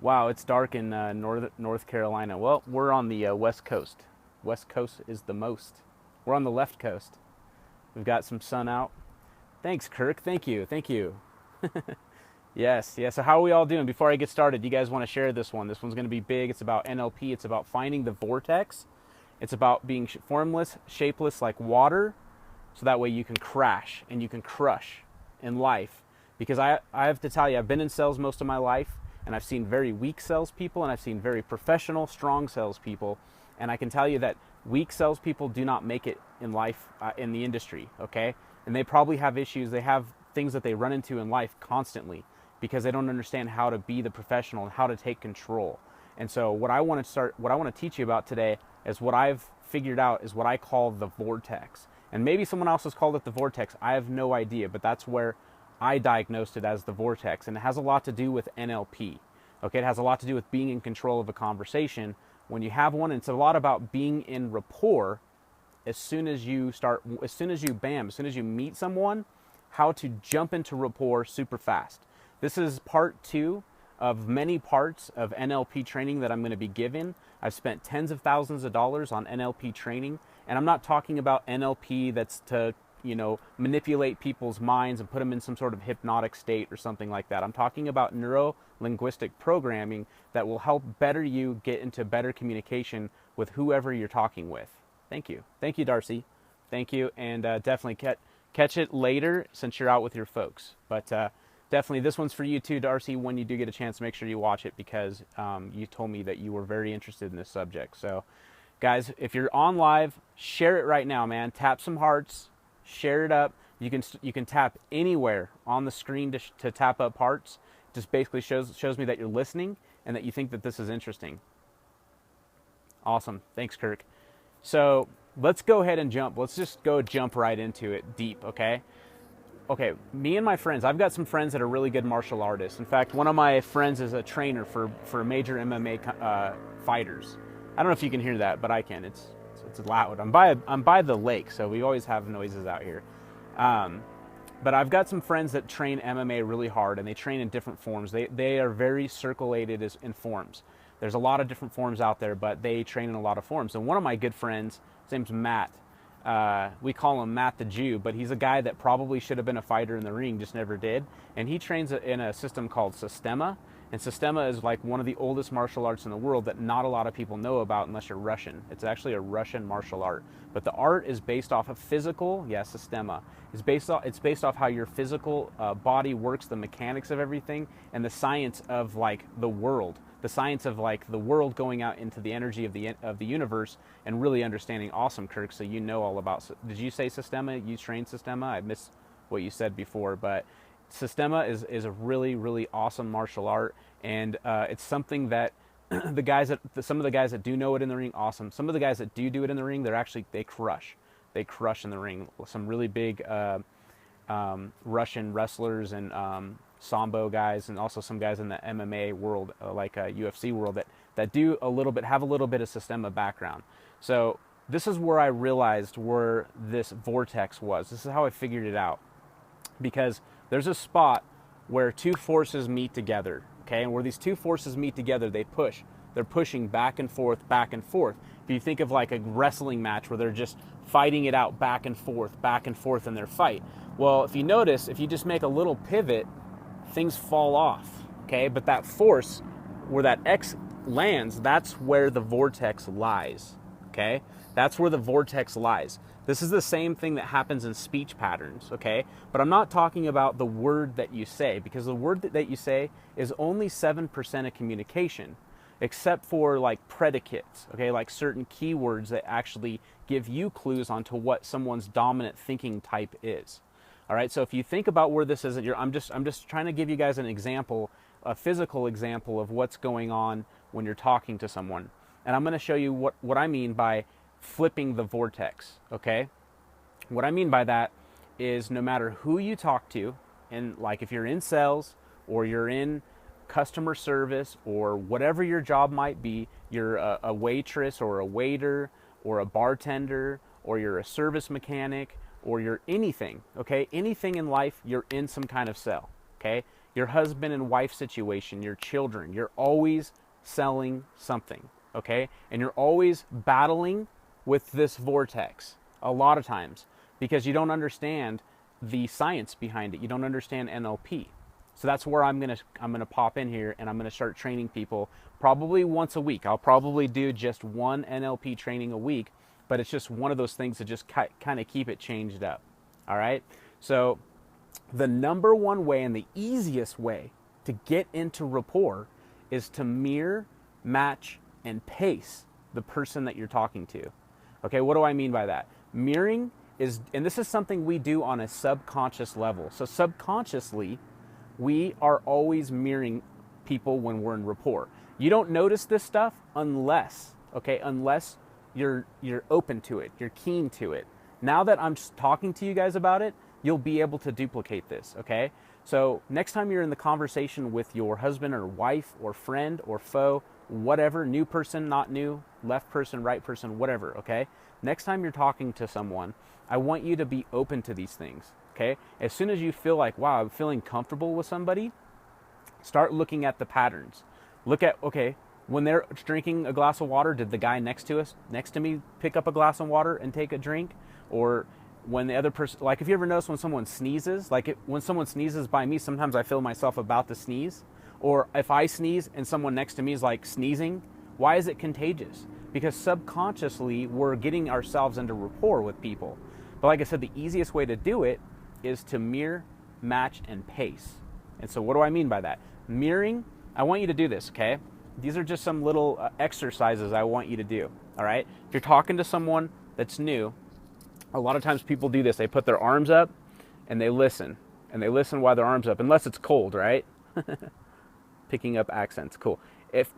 Wow, it's dark in North Carolina. Well, we're on the West Coast. West Coast is the most. We're on the left coast. We've got some sun out. Thanks, Kirk. Thank you. Thank you. Yes, yes. So how are we all doing? Before I get started, you guys want to share this one? This one's going to be big. It's about NLP. It's about finding the vortex. It's about being formless, shapeless like water, so that way you can crash and you can crush in life. Because I have to tell you, I've been in sales most of my life, and I've seen very weak salespeople, and I've seen very professional, strong salespeople, and I can tell you that weak salespeople do not make it in life, in the industry, okay? And they probably have issues. They have things that they run into in life constantly because they don't understand how to be the professional and how to take control. And so what I want to teach you about today is what I've figured out is what I call the vortex. And maybe someone else has called it the vortex. I have no idea, but that's where I diagnosed it as the vortex, and it has a lot to do with NLP. Okay, it has a lot to do with being in control of a conversation when you have one. And it's a lot about being in rapport as soon as you meet someone, how to jump into rapport super fast. This is part 2 of many parts of NLP training that I'm going to be giving. I've spent tens of thousands of dollars on NLP training, and I'm not talking about NLP that's to manipulate people's minds and put them in some sort of hypnotic state or something like that. I'm talking about neuro-linguistic programming that will help better you get into better communication with whoever you're talking with. Thank you. Thank you, Darcy. Thank you, and definitely catch it later since you're out with your folks. But definitely this one's for you too, Darcy. When you do get a chance, make sure you watch it because you told me that you were very interested in this subject. So, guys, if you're on live, share it right now, man. Tap some hearts. Share it up. You can tap anywhere on the screen to tap up hearts. Just basically shows me that you're listening and that you think that this is interesting. Awesome. Thanks, Kirk. So let's go ahead and jump. Let's just jump right into it deep, okay? Okay, me and my friends, I've got some friends that are really good martial artists. In fact, one of my friends is a trainer for major MMA fighters. I don't know if you can hear that, but I can. It's loud. I'm by the lake, so we always have noises out here. But I've got some friends that train MMA really hard, and they train in different forms. They are very circulated in forms. There's a lot of different forms out there, but they train in a lot of forms. And one of my good friends, his name's Matt. We call him Matt the Jew, but he's a guy that probably should have been a fighter in the ring, just never did. And he trains in a system called Systema. And Systema is like one of the oldest martial arts in the world that not a lot of people know about unless you're Russian. It's actually a Russian martial art. But the art is based off of physical, Systema. It's based off how your physical body works, the mechanics of everything, and the science of like the world. The science of like the world going out into the energy of the universe and really understanding. Awesome, Kirk. So you know all about. Did you say Systema? You train Systema? I missed what you said before, but Systema is a really, really awesome martial art, and it's something that some of the guys that do know it in the ring, awesome. Some of the guys that do it in the ring, they crush in the ring. Some really big Russian wrestlers and Sambo guys, and also some guys in the MMA world, like UFC world, that do have a little bit of Systema background. So this is where I realized where this vortex was. This is how I figured it out, because there's a spot where two forces meet together, okay? And where these two forces meet together, they push. They're pushing back and forth, back and forth. If you think of like a wrestling match where they're just fighting it out back and forth in their fight. Well, if you notice, if you just make a little pivot, things fall off, okay? But that force, where that X lands, that's where the vortex lies, okay? That's where the vortex lies. This is the same thing that happens in speech patterns, okay? But I'm not talking about the word that you say, because the word that you say is only 7% of communication, except for like predicates, okay? Like certain keywords that actually give you clues onto what someone's dominant thinking type is. All right, so if you think about where this is, I'm just trying to give you guys an example, a physical example of what's going on when you're talking to someone. And I'm going to show you what I mean by flipping the vortex, okay? What I mean by that is no matter who you talk to, and like if you're in sales or you're in customer service or whatever your job might be, you're a waitress or a waiter or a bartender or you're a service mechanic or you're anything, okay? Anything in life, you're in some kind of sell, okay? your husband and wife situation, your children. You're always selling something, okay? And you're always battling with this vortex a lot of times because you don't understand the science behind it. You don't understand NLP. So that's where I'm gonna pop in here, and I'm gonna start training people probably once a week. I'll probably do just one NLP training a week, but it's just one of those things to just kind of keep it changed up. All right. So the number one way and the easiest way to get into rapport is to mirror, match, and pace the person that you're talking to. Okay, what do I mean by that? Mirroring is, and this is something we do on a subconscious level. So subconsciously, we are always mirroring people when we're in rapport. You don't notice this stuff unless you're open to it, you're keen to it. Now that I'm talking to you guys about it, you'll be able to duplicate this, okay? So next time you're in the conversation with your husband or wife or friend or foe, whatever, new person, not new, left person, right person, whatever, okay? Next time you're talking to someone, I want you to be open to these things, okay? As soon as you feel like, wow, I'm feeling comfortable with somebody, start looking at the patterns. Look at, okay, when they're drinking a glass of water, did the guy next to me, pick up a glass of water and take a drink? Or when the other person, like if you ever notice when someone sneezes, when someone sneezes by me, sometimes I feel myself about to sneeze. Or if I sneeze and someone next to me is like sneezing, why is it contagious? Because subconsciously we're getting ourselves into rapport with people. But like I said, the easiest way to do it is to mirror, match, and pace. And so what do I mean by that? Mirroring, I want you to do this, okay? These are just some little exercises I want you to do, all right? If you're talking to someone that's new, a lot of times people do this. They put their arms up and they listen while their arms up, unless it's cold, right? Picking up accents, cool.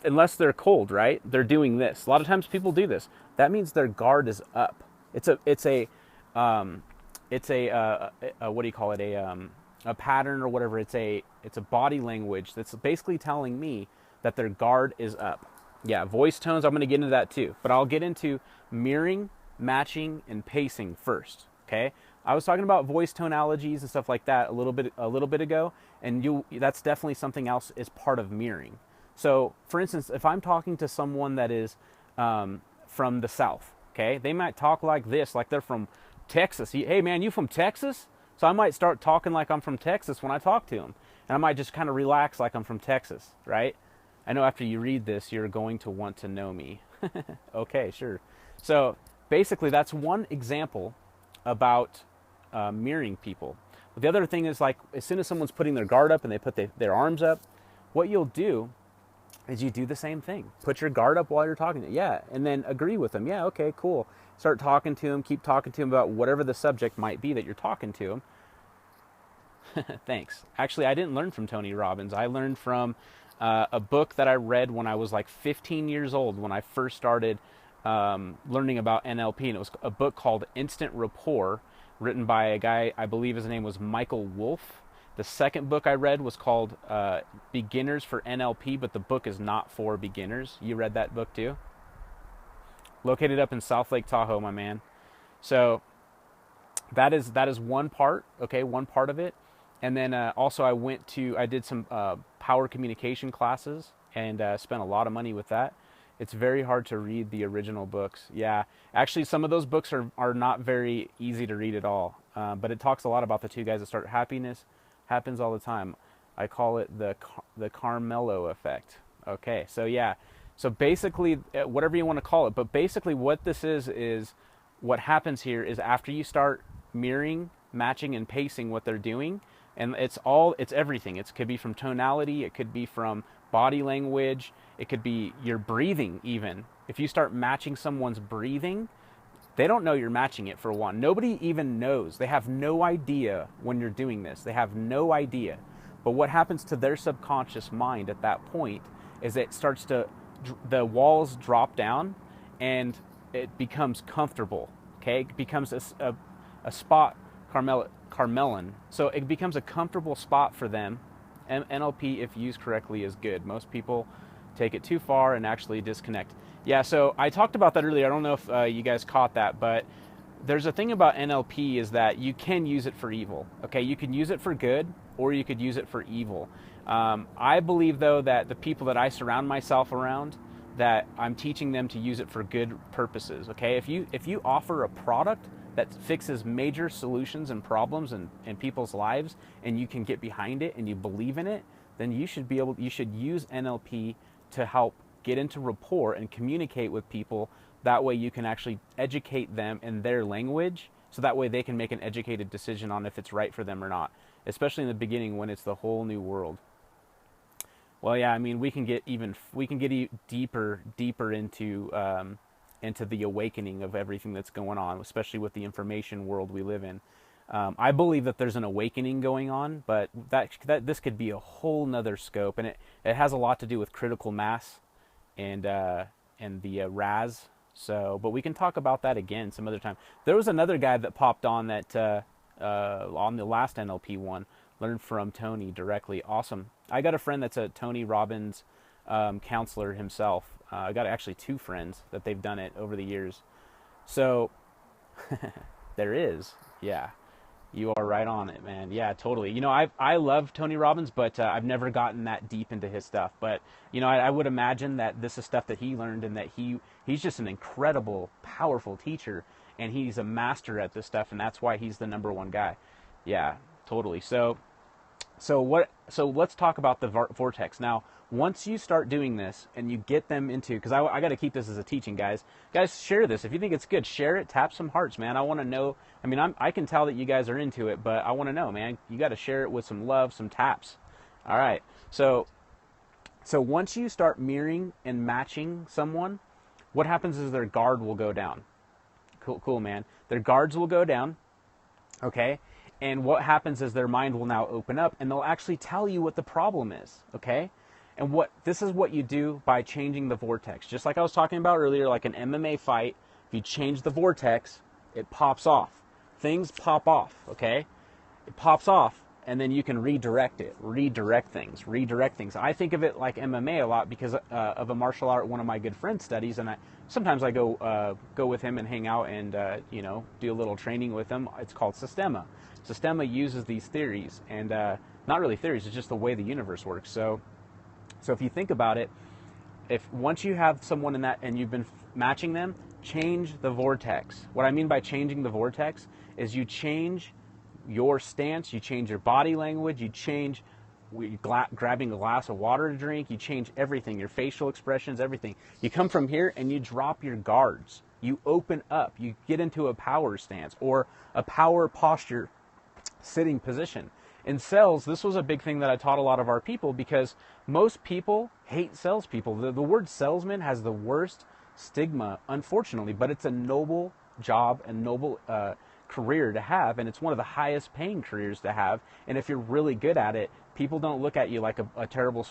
Unless they're cold, right? They're doing this. A lot of times people do this. That means their guard is up. It's a what do you call it? A pattern or whatever. It's a body language that's basically telling me that their guard is up. Yeah, voice tones, I'm going to get into that too. But I'll get into mirroring, matching, and pacing first, okay? I was talking about voice tonalities and stuff like that a little bit ago, and that's definitely something else is part of mirroring. So, for instance, if I'm talking to someone that is from the South, okay, they might talk like this, like they're from Texas. Hey, man, you from Texas? So I might start talking like I'm from Texas when I talk to them, and I might just kind of relax like I'm from Texas, right? I know after you read this, you're going to want to know me. Okay, sure. So basically, that's one example about mirroring people. But the other thing is, like, as soon as someone's putting their guard up and they put their arms up, what you'll do is you do the same thing. Put your guard up while you're talking to them. Yeah, and then agree with them. Yeah, okay, cool. Start talking to them. Keep talking to them about whatever the subject might be that you're talking to them. Thanks. Actually, I didn't learn from Tony Robbins. I learned from a book that I read when I was like 15 years old, when I first started learning about NLP, and it was a book called Instant Rapport, written by a guy, I believe his name was Michael Wolff. The second book I read was called Beginners for NLP, but the book is not for beginners. You read that book too? Located up in South Lake Tahoe, my man. So that is one part, okay, one part of it. And then also I did some power communication classes and spent a lot of money with that. It's very hard to read the original books. Yeah, actually some of those books are not very easy to read at all. But it talks a lot about the two guys that start. Happiness happens all the time. I call it the Carmelo effect. Okay, so yeah. So basically, whatever you want to call it, but basically what this is what happens here is after you start mirroring, matching, and pacing what they're doing, and it's everything. It could be from tonality, it could be from body language, it could be your breathing even. If you start matching someone's breathing, they don't know you're matching it, for one. Nobody even knows. They have no idea when you're doing this. They have no idea. But what happens to their subconscious mind at that point is the walls drop down and it becomes comfortable, okay? It becomes a spot, Carmelin. So it becomes a comfortable spot for them. NLP, if used correctly, is good. Most people take it too far and actually disconnect. Yeah, so I talked about that earlier. I don't know if you guys caught that, but there's a thing about NLP is that you can use it for evil. Okay, you can use it for good, or you could use it for evil. I believe, though, that the people that I surround myself around, that I'm teaching them to use it for good purposes. Okay, if you offer a product that fixes major solutions and problems in people's lives, and you can get behind it and you believe in it, then you should use NLP to help get into rapport and communicate with people. That way you can actually educate them in their language, so that way they can make an educated decision on if it's right for them or not, especially in the beginning when it's the whole new world. Well, yeah, I mean, we can get deeper into the awakening of everything that's going on, especially with the information world we live in. I believe that there's an awakening going on, but this could be a whole nother scope, and it has a lot to do with critical mass and the RAS. So, but we can talk about that again some other time. There was another guy that popped on that on the last NLP one, learned from Tony directly. Awesome. I got a friend that's a Tony Robbins counselor himself. I got actually 2 friends that they've done it over the years. So there is, yeah. You are right on it, man. Yeah, totally. You know, I love Tony Robbins, but I've never gotten that deep into his stuff. But, you know, I would imagine that this is stuff that he learned, and that he's just an incredible, powerful teacher, and he's a master at this stuff, and that's why he's the #1 guy. Yeah, totally. So let's talk about the vortex. Now, once you start doing this and you get them into, because I got to keep this as a teaching, guys, share this. If you think it's good, share it, tap some hearts, man. I want to know. I mean, I can tell that you guys are into it, but I want to know, man. You got to share it with some love, some taps. All right. So once you start mirroring and matching someone, what happens is their guard will go down. Cool, man. Their guards will go down. Okay. And what happens is their mind will now open up, and they'll actually tell you what the problem is, okay? And this is what you do by changing the vortex. Just like I was talking about earlier, like an MMA fight, if you change the vortex, it pops off. Things pop off, okay? It pops off, and then you can redirect things. I think of it like MMA a lot because of a martial art one of my good friends studies, and sometimes I go with him and hang out and do a little training with him. It's called Systema. Systema uses these theories, and not really theories, it's just the way the universe works. So if you think about it, if once you have someone in that and you've been matching them, change the vortex. What I mean by changing the vortex is you change your stance, you change your body language, you change grabbing a glass of water to drink, you change everything, your facial expressions, everything. You come from here and you drop your guards. You open up, you get into a power stance or a power posture sitting position. In sales, this was a big thing that I taught a lot of our people because most people hate salespeople. The word salesman has the worst stigma, unfortunately, but it's a noble job and noble career to have, and it's one of the highest paying careers to have. And if you're really good at it, people don't look at you like a terrible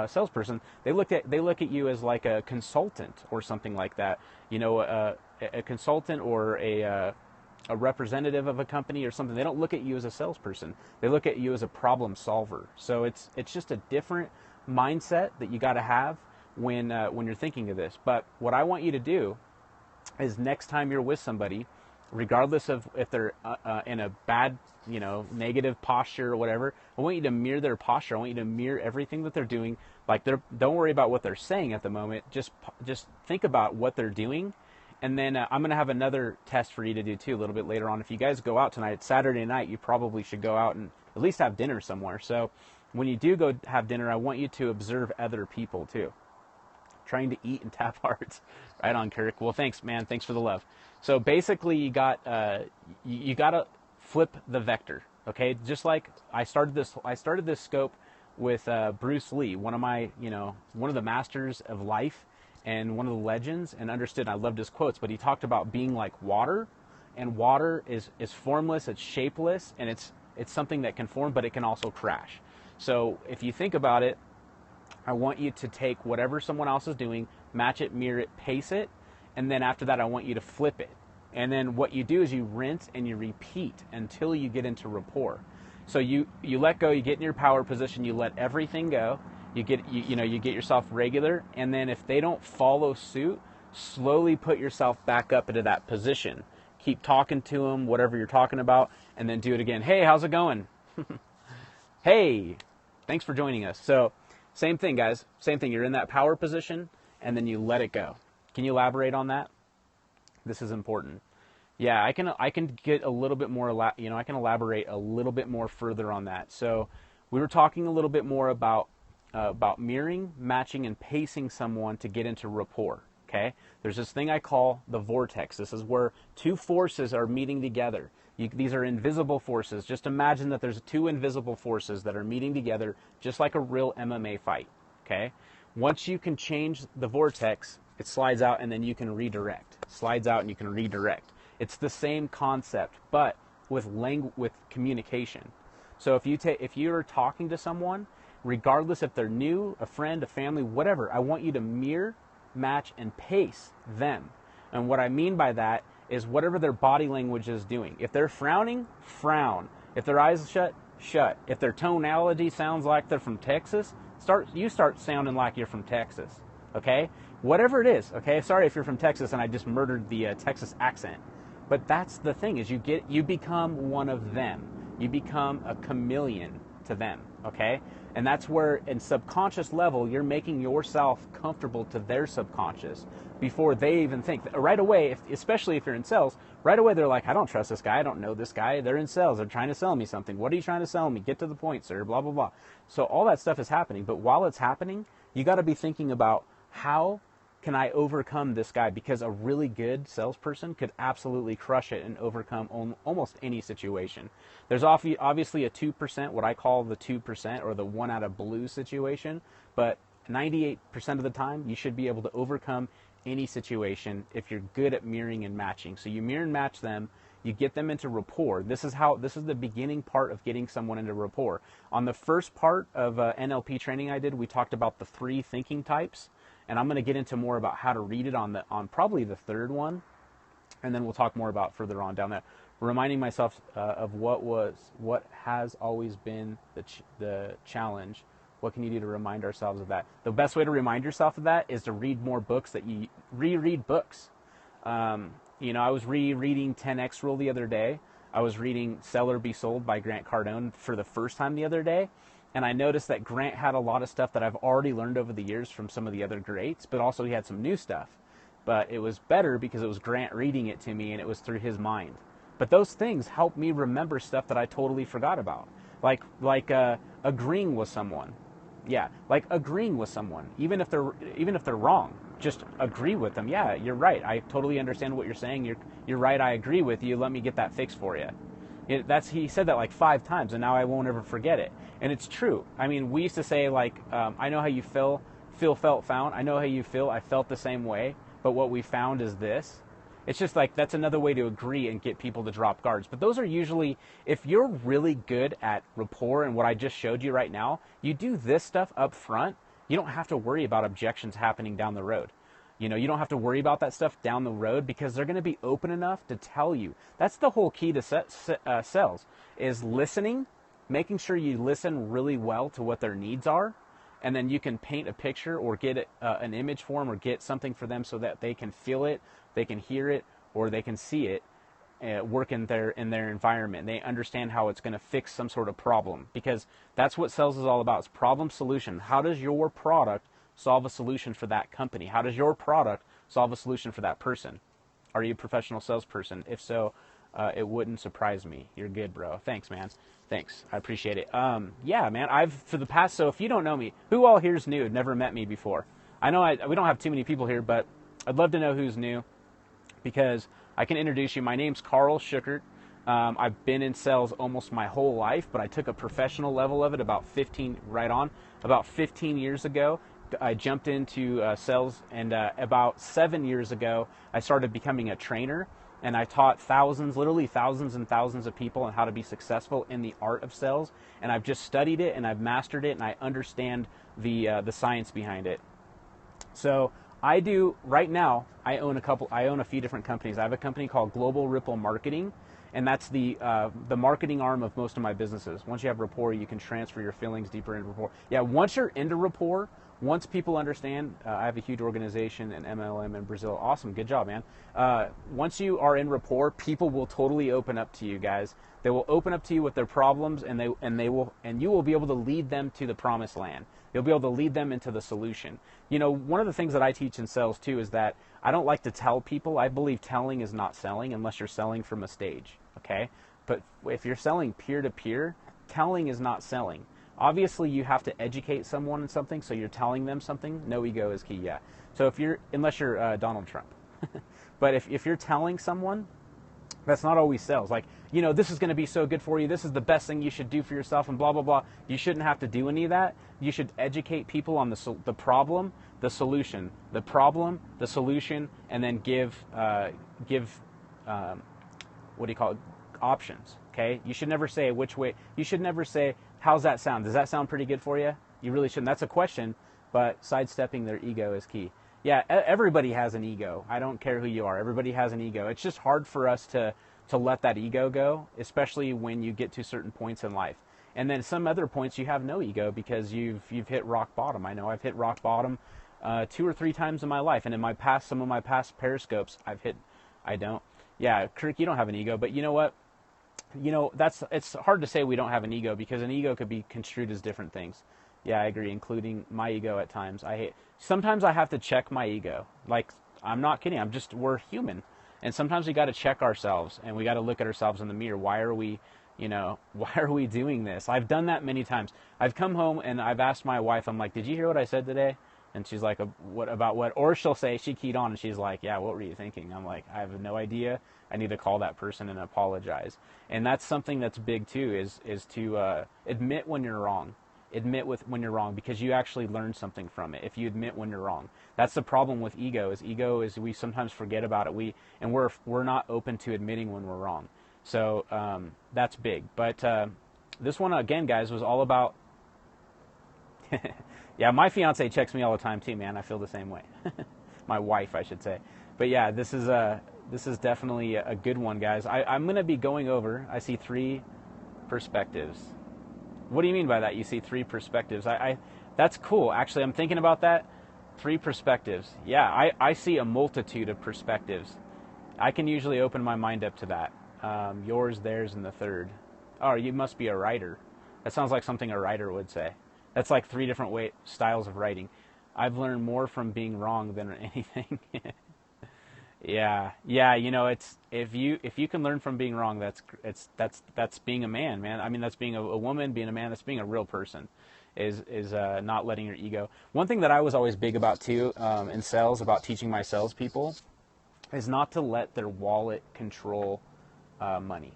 salesperson. They look at you as like a consultant or something like that. You know, a consultant or a representative of a company or something. They don't look at you as a salesperson. They look at you as a problem solver. So it's just a different mindset that you got to have when you're thinking of this. But what I want you to do is next time you're with somebody, regardless of if they're in a bad, negative posture or whatever, I want you to mirror their posture. I want you to mirror everything that they're doing. Like don't worry about what they're saying at the moment. Just think about what they're doing. And then I'm going to have another test for you to do too a little bit later on. If you guys go out tonight, it's Saturday night, you probably should go out and at least have dinner somewhere. So when you do go have dinner, I want you to observe other people too. Trying to eat and tap hearts. Right on, Kirk. Well, thanks, man. Thanks for the love. So basically, you got to flip the vector. Okay, just like I started this scope with Bruce Lee, one of the masters of life and one of the legends, and understood. I loved his quotes, but he talked about being like water, and water is formless, it's shapeless, and it's something that can form, but it can also crash. So if you think about it, I want you to take whatever someone else is doing, match it, mirror it, pace it, and then after that I want you to flip it. And then what you do is you rinse and you repeat until you get into rapport. So you let go, you get in your power position, you let everything go, you get yourself regular, and then if they don't follow suit, slowly put yourself back up into that position. keep talking to them, whatever you're talking about, and then do it again. Hey, how's it going? Hey, thanks for joining us. So same thing, guys. Same thing. You're in that power position, and then you let it go. Can you elaborate on that? This is important. Yeah, I can get a little bit more, I can elaborate a little bit more further on that. So we were talking a little bit more about mirroring, matching, and pacing someone to get into rapport. Okay, there's this thing I call the vortex. This is where two forces are meeting together. These are invisible forces. Just imagine that there's two invisible forces that are meeting together, just like a real MMA fight. Okay, once you can change the vortex, it slides out and then you can redirect. Slides out and you can redirect. It's the same concept, but with communication. So if you're talking to someone, regardless if they're new, a friend, a family, whatever, I want you to mirror, match, and pace them. And what I mean by that is whatever their body language is doing. If they're frowning, frown. If their eyes shut, shut. If their tonality sounds like they're from Texas, you start sounding like you're from Texas. Okay? Whatever it is, okay? Sorry if you're from Texas and I just murdered the Texas accent. But that's the thing, is you become one of them. You become a chameleon to them, okay? And that's where, in subconscious level, you're making yourself comfortable to their subconscious before they even think. Right away, especially if you're in sales, right away they're like, I don't trust this guy, I don't know this guy, they're in sales, they're trying to sell me something. What are you trying to sell me? Get to the point, sir, blah, blah, blah. So all that stuff is happening, but while it's happening, you got to be thinking about, how can I overcome this guy? Because a really good salesperson could absolutely crush it and overcome almost any situation. There's obviously a 2%, what I call the 2% or the one out of blue situation, but 98% of the time you should be able to overcome any situation if you're good at mirroring and matching. So you mirror and match them, you get them into rapport. This is the beginning part of getting someone into rapport. On the first part of NLP training I did, we talked about the 3 thinking types. And I'm going to get into more about how to read it on probably the third one, and then we'll talk more about further on down there. Reminding myself of what has always been the challenge. What can you do to remind ourselves of that? The best way to remind yourself of that is to read more books. That you reread books. I was rereading 10X Rule the other day. I was reading Sell or Be Sold by Grant Cardone for the first time the other day. And I noticed that Grant had a lot of stuff that I've already learned over the years from some of the other greats, but also he had some new stuff. But it was better because it was Grant reading it to me and it was through his mind. But those things helped me remember stuff that I totally forgot about. Like agreeing with someone. Yeah, like agreeing with someone. Even if they're wrong, just agree with them. Yeah, you're right. I totally understand what you're saying. You're right. I agree with you. Let me get that fixed for you. He said that like 5 times, and now I won't ever forget it. And it's true. I mean, we used to say like, I know how you feel, felt, found. I know how you feel. I felt the same way. But what we found is this. It's just like, that's another way to agree and get people to drop guards. But those are usually, if you're really good at rapport and what I just showed you right now, you do this stuff up front, you don't have to worry about objections happening down the road. You don't have to worry about that stuff down the road because they're going to be open enough to tell you. That's the whole key to sales, is listening, making sure you listen really well to what their needs are, and then you can paint a picture or get an image for them or get something for them so that they can feel it, they can hear it, or they can see it work in their environment. They understand how it's going to fix some sort of problem, because that's what sales is all about. It's problem solution. How does your product solve a solution for that company? How does your product solve a solution for that person? Are you a professional salesperson? If so, it wouldn't surprise me. You're good, bro. Thanks, man. Thanks. I appreciate it. Yeah, man, so if you don't know me, who all here's new, never met me before? I know we don't have too many people here, but I'd love to know who's new, because I can introduce you. My name's KarlSchuckert. I've been in sales almost my whole life, but I took a professional level of it about 15 years ago. I jumped into sales, and about 7 years ago, I started becoming a trainer, and I taught literally thousands and thousands of people on how to be successful in the art of sales. And I've just studied it, and I've mastered it, and I understand the science behind it. So I do right now. I own a few different companies. I have a company called Global Ripple Marketing, And that's the marketing arm of most of my businesses. Once you have rapport, you can transfer your feelings deeper into rapport. Yeah, once you're into rapport, once people understand, I have a huge organization in MLM in Brazil. Awesome, good job, man. Once you are in rapport, people will totally open up to you, guys. They will open up to you with their problems, and you will be able to lead them to the promised land. You'll be able to lead them into the solution. You know, one of the things that I teach in sales too is that I don't like to tell people. I believe telling is not selling unless you're selling from a stage, okay? But if you're selling peer-to-peer, telling is not selling. Obviously, you have to educate someone in something, so you're telling them something. No ego is key, yeah. So unless you're Donald Trump. But if you're telling someone, that's not always sales. Like, you know, this is going to be so good for you. This is the best thing you should do for yourself and blah, blah, blah. You shouldn't have to do any of that. You should educate people on the problem, the solution, the problem, the solution, and then give what do you call it? Options, okay? You should never say which way. You should never say, how's that sound? Does that sound pretty good for you? You really shouldn't. That's a question, but sidestepping their ego is key. Yeah, everybody has an ego. I don't care who you are. Everybody has an ego. It's just hard for us to let that ego go, especially when you get to certain points in life. And then some other points you have no ego because you've hit rock bottom. I know I've hit rock bottom 2 or 3 times in my life, and in my past, some of my past periscopes, I don't. Yeah, Kirk, you don't have an ego, but you know what? You know, it's hard to say we don't have an ego because an ego could be construed as different things. Yeah, I agree, including my ego at times. Sometimes I have to check my ego. Like, I'm not kidding. We're human. And sometimes we got to check ourselves and we got to look at ourselves in the mirror. Why are we doing this? I've done that many times. I've come home and I've asked my wife, I'm like, did you hear what I said today? And she's like, what about what? Or she'll say, she keyed on and she's like, yeah, what were you thinking? I'm like, I have no idea. I need to call that person and apologize. And that's something that's big too, is to admit when you're wrong. When you're wrong, because you actually learn something from it if you admit when you're wrong. That's the problem with ego is we sometimes forget about it. We're not open to admitting when we're wrong. So that's big. But this one, again, guys, was all about yeah, my fiance checks me all the time too, man. I feel the same way. My wife, I should say. But yeah, this is definitely a good one, guys. I'm going to be going over, I see 3 perspectives. What do you mean by that? You see 3 perspectives. That's cool. Actually, I'm thinking about that. 3 perspectives. Yeah, I see a multitude of perspectives. I can usually open my mind up to that. Yours, theirs, and the third. Oh, you must be a writer. That sounds like something a writer would say. That's like 3 different styles of writing. I've learned more from being wrong than anything. Yeah. You know, it's if you can learn from being wrong, that's being a man, man. I mean, that's being a woman, being a man. That's being a real person. Is not letting your ego. One thing that I was always big about too in sales, about teaching my salespeople, is not to let their wallet control money.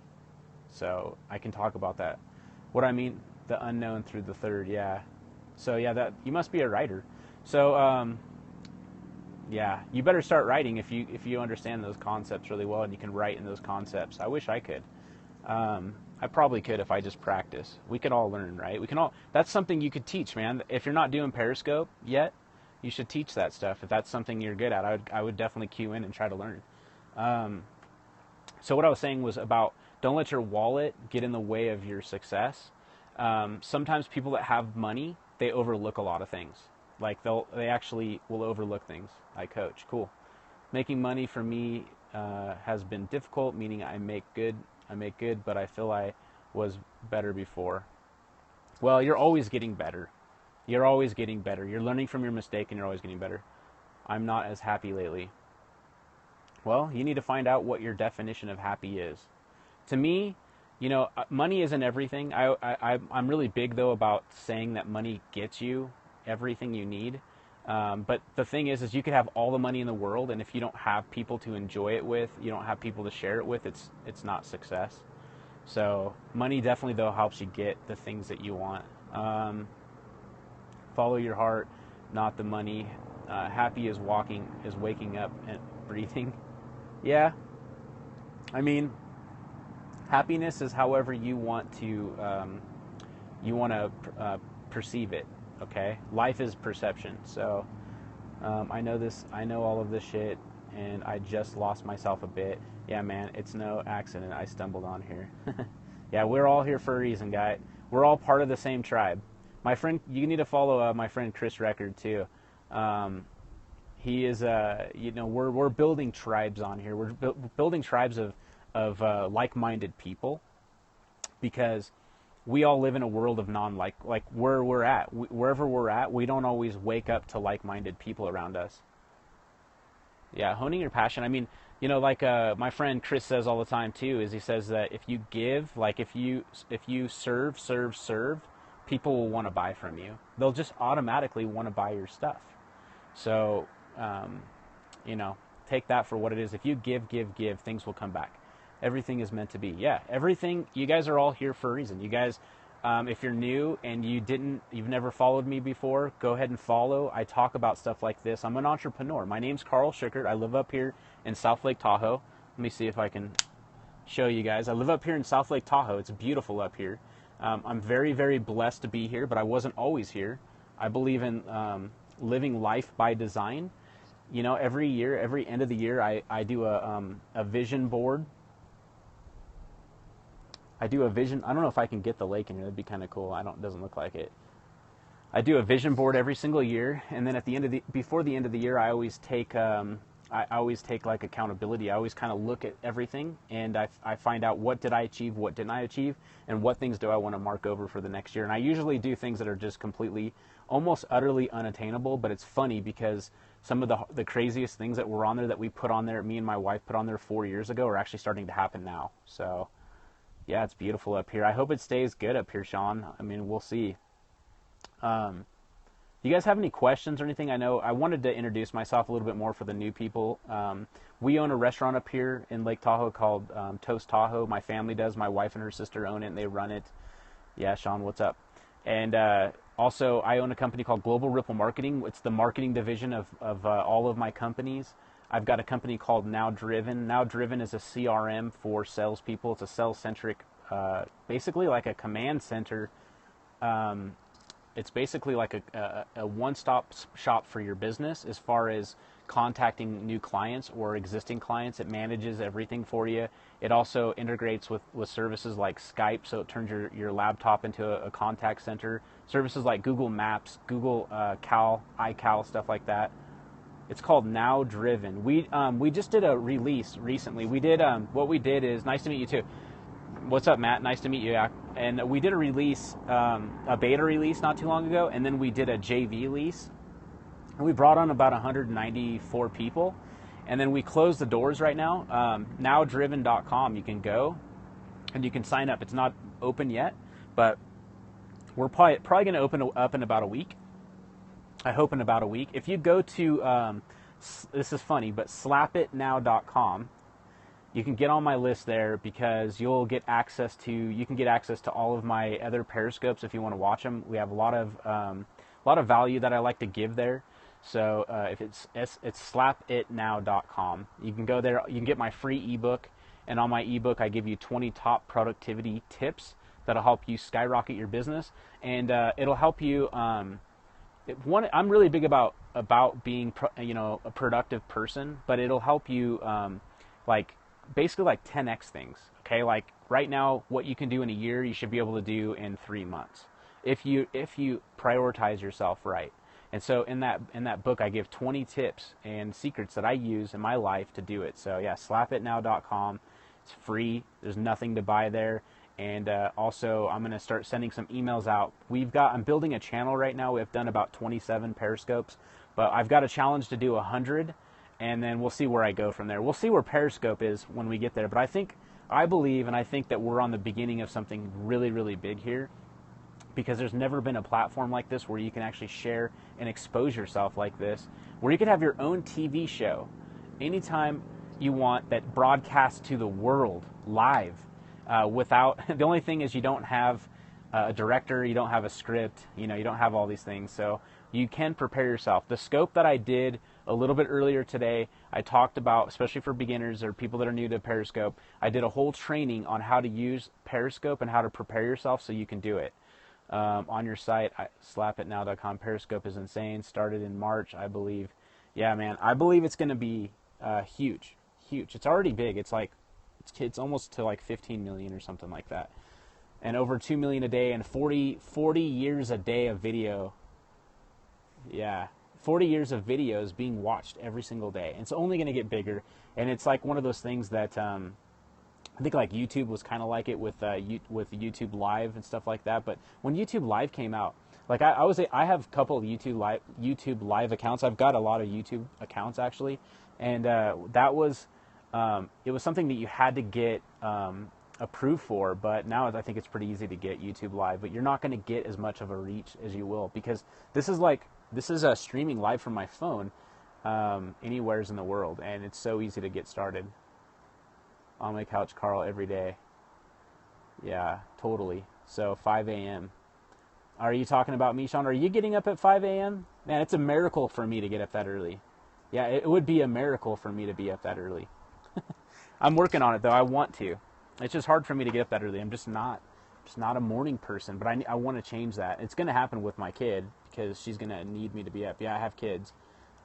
So I can talk about that. What I mean, the unknown through the third, yeah. So yeah, that you must be a writer. So yeah, you better start writing if you understand those concepts really well and you can write in those concepts. I wish I could. I probably could if I just practice. We could all learn, right? That's something you could teach, man. If you're not doing Periscope yet, you should teach that stuff. If that's something you're good at, I would definitely cue in and try to learn. So what I was saying was about don't let your wallet get in the way of your success. Sometimes people that have money, they overlook a lot of things. Like they actually will overlook things. I coach, cool. Making money for me has been difficult, meaning I make good, but I feel I was better before. Well, you're always getting better. You're always getting better. You're learning from your mistake and you're always getting better. I'm not as happy lately. Well, you need to find out what your definition of happy is. To me, you know, money isn't everything. I'm really big, though, about saying that money gets you everything you need. But the thing is you could have all the money in the world, and if you don't have people to enjoy it with, you don't have people to share it with, it's not success. So money definitely, though, helps you get the things that you want. Follow your heart, not the money. Happy is waking up and breathing. Yeah. I mean, happiness is however you want to perceive it. Okay, life is perception. So I know all of this shit, and I just lost myself a bit. Yeah, man, it's no accident I stumbled on here. Yeah, we're all here for a reason, guy. We're all part of the same tribe. My friend, you need to follow my friend Chris Record too. He is, we're building tribes on here. We're building tribes of like-minded people, because we all live in a world of like where we're at, wherever we're at, we don't always wake up to like-minded people around us. Yeah, honing your passion. I mean, like my friend Chris says all the time too, is he says that if you give, like if you serve, people will want to buy from you. They'll just automatically want to buy your stuff. So, take that for what it is. If you give, things will come back. Everything is meant to be. Yeah, everything. You guys are all here for a reason. You guys, if you're new and you've never followed me before, go ahead and follow. I talk about stuff like this. I'm an entrepreneur. My name's KarlSchuckert. I live up here in South Lake Tahoe. Let me see if I can show you guys. I live up here in South Lake Tahoe. It's beautiful up here. I'm very, very blessed to be here, but I wasn't always here. I believe in living life by design. Every year, every end of the year, I do a vision board. I do a vision. I don't know if I can get the lake in here. That'd be kind of cool. It doesn't look like it. I do a vision board every single year, and then before the end of the year, I always take like accountability. I always kind of look at everything, and I find out what did I achieve, what didn't I achieve, and what things do I want to mark over for the next year. And I usually do things that are just completely, almost utterly unattainable. But it's funny because some of the craziest things that were on there, that we put on there, me and my wife put on there 4 years ago, are actually starting to happen now. So. Yeah, it's beautiful up here. I hope it stays good up here, Sean. I mean, we'll see. You guys have any questions or anything? I wanted to introduce myself a little bit more for the new people. We own a restaurant up here in Lake Tahoe called Toast Tahoe. My family does. My wife and her sister own it, and they run it. Yeah, Sean, what's up? And also, I own a company called Global Ripple Marketing. It's the marketing division of all of my companies. I've got a company called Now Driven. Now Driven is a CRM for salespeople. It's a sales-centric, basically like a command center. It's basically like a one-stop shop for your business as far as contacting new clients or existing clients. It manages everything for you. It also integrates with services like Skype, so it turns your laptop into a contact center. Services like Google Maps, Google iCal, stuff like that. It's called Now Driven. We just did a release recently. What we did is, nice to meet you too. What's up, Matt? Nice to meet you. And we did a release, a beta release not too long ago, and then we did a JV release. And we brought on about 194 people, and then we closed the doors right now. Nowdriven.com. You can go and you can sign up. It's not open yet, but we're probably going to open up in about a week. I hope in about a week. If you go to, this is funny, but slapitnow.com, you can get on my list there, because you can get access to all of my other Periscopes if you want to watch them. We have a lot of value that I like to give there. So if it's slapitnow.com, you can go there. You can get my free ebook, and on my ebook I give you 20 top productivity tips that'll help you skyrocket your business, and it'll help you. I'm really big about being a productive person, but it'll help you basically 10x things. Okay, like right now, what you can do in a year, you should be able to do in 3 months if you prioritize yourself right. And so in that book, I give 20 tips and secrets that I use in my life to do it. So yeah, slapitnow.com. It's free. There's nothing to buy there. And also, I'm going to start sending some emails out. I'm building a channel right now. We've done about 27 Periscopes, but I've got a challenge to do 100, and then we'll see where I go from there. We'll see where Periscope is when we get there. But I believe that we're on the beginning of something really, really big here, because there's never been a platform like this where you can actually share and expose yourself like this, where you can have your own TV show anytime you want that broadcasts to the world live. The only thing is you don't have a director, you don't have a script, you don't have all these things, so you can prepare yourself. The scope that I did a little bit earlier today, I talked about, especially for beginners or people that are new to Periscope, I did a whole training on how to use Periscope and how to prepare yourself so you can do it. On your site, slapitnow.com. Periscope is insane. Started in March, I believe. Yeah, man, I believe it's going to be huge. It's already big. It's like It's almost to like 15 million or something like that. And over 2 million a day, and 40 years a day of video. Yeah, 40 years of videos being watched every single day. And it's only going to get bigger. And it's like one of those things that I think like YouTube was kind of like it with YouTube Live and stuff like that. But when YouTube Live came out, like I have a couple of YouTube Live accounts. I've got a lot of YouTube accounts actually, and that was it was something that you had to get approved for. But now I think it's pretty easy to get YouTube Live. But you're not going to get as much of a reach as you will, because this is a streaming live from my phone anywheres in the world, and it's so easy to get started. On my couch, Karl, every day. Yeah, totally. So 5 a.m. Are you talking about me, Sean? Are you getting up at 5 a.m.? Man, it's a miracle for me to get up that early. Yeah, it would be a miracle for me to be up that early. I'm working on it, though. I want to. It's just hard for me to get up that early. I'm just not a morning person, but I want to change that. It's going to happen with my kid, because she's going to need me to be up. Yeah, I have kids.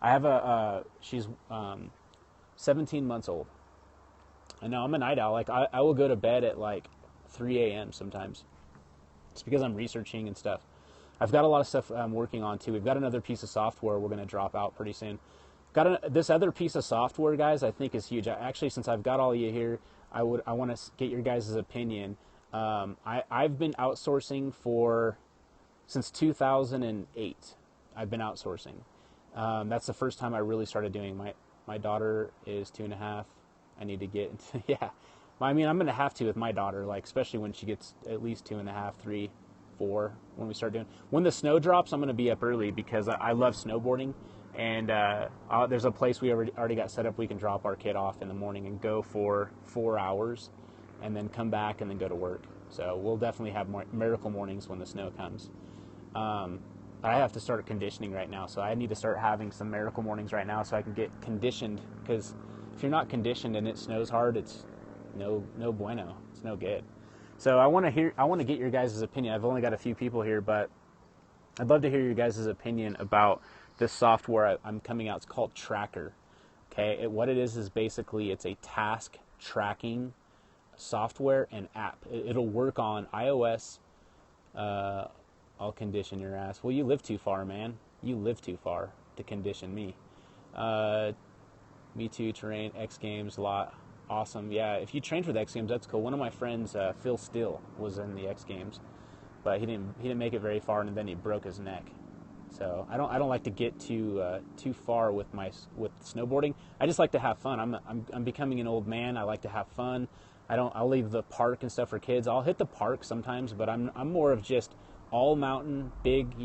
I have she's 17 months old. I know, I'm a night owl. Like, I will go to bed at like 3 a.m. sometimes. It's because I'm researching and stuff. I've got a lot of stuff I'm working on too. We've got another piece of software we're going to drop out pretty soon. This other piece of software, guys, I think is huge. Actually, since I've got all of you here, I want to get your guys' opinion. I've been outsourcing since 2008. I've been outsourcing. That's the first time I really started doing. My daughter is 2.5. I need to get into, yeah. I mean, I'm going to have to with my daughter, like, especially when she gets at least 2.5, 3, 4, when we start doing. When the snow drops, I'm going to be up early, because I love snowboarding. And there's a place we already got set up. We can drop our kid off in the morning and go for 4 hours and then come back and then go to work. So we'll definitely have more miracle mornings when the snow comes. I have to start conditioning right now, so I need to start having some miracle mornings right now so I can get conditioned, because if you're not conditioned and it snows hard, it's no bueno. It's no good. So I want to get your guys' opinion. I've only got a few people here, but I'd love to hear your guys' opinion about this software I'm coming out. It's called Tracker. Okay, what it is basically it's a task tracking software and app. It'll work on iOS. I'll condition your ass. Well, you live too far, man. You live too far to condition me. Me too, terrain, X Games, a lot. Awesome. Yeah, if you train for the X Games, that's cool. One of my friends, Phil Steele, was in the X Games, but he didn't make it very far, and then he broke his neck. So I don't like to get too far with snowboarding. I just like to have fun. I'm becoming an old man. I like to have fun. I'll leave the park and stuff for kids. I'll hit the park sometimes, but I'm more of just all mountain, big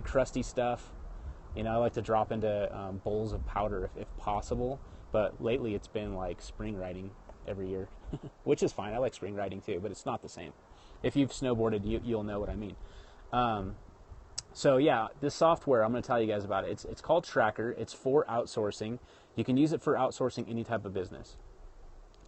crusty stuff. I like to drop into bowls of powder if possible. But lately it's been like spring riding every year, which is fine. I like spring riding too, but it's not the same. If you've snowboarded, you'll know what I mean. So yeah, this software, I'm going to tell you guys about it. It's called Tracker. It's for outsourcing. You can use it for outsourcing any type of business.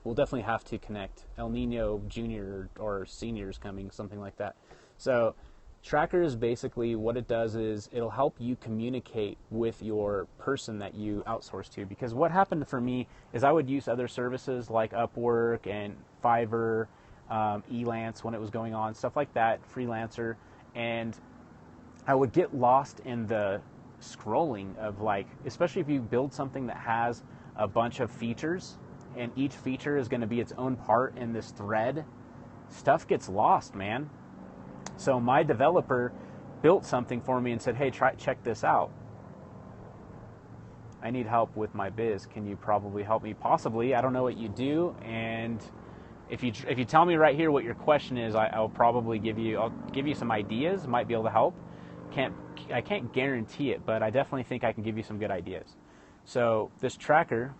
We'll definitely have to connect El Nino Junior or seniors coming, something like that. So Tracker is basically what it does is it'll help you communicate with your person that you outsource to. Because what happened for me is I would use other services like Upwork and Fiverr, Elance when it was going on, stuff like that, Freelancer, and I would get lost in the scrolling of, like, especially if you build something that has a bunch of features and each feature is going to be its own part in this thread, stuff gets lost, man. So my developer built something for me and said, hey, check this out. I need help with my biz. Can you probably help me? Possibly. I don't know what you do. And if you tell me right here what your question is, I'll probably give you some ideas. Might be able to help. I can't guarantee it, but I definitely think I can give you some good ideas. So this Tracker,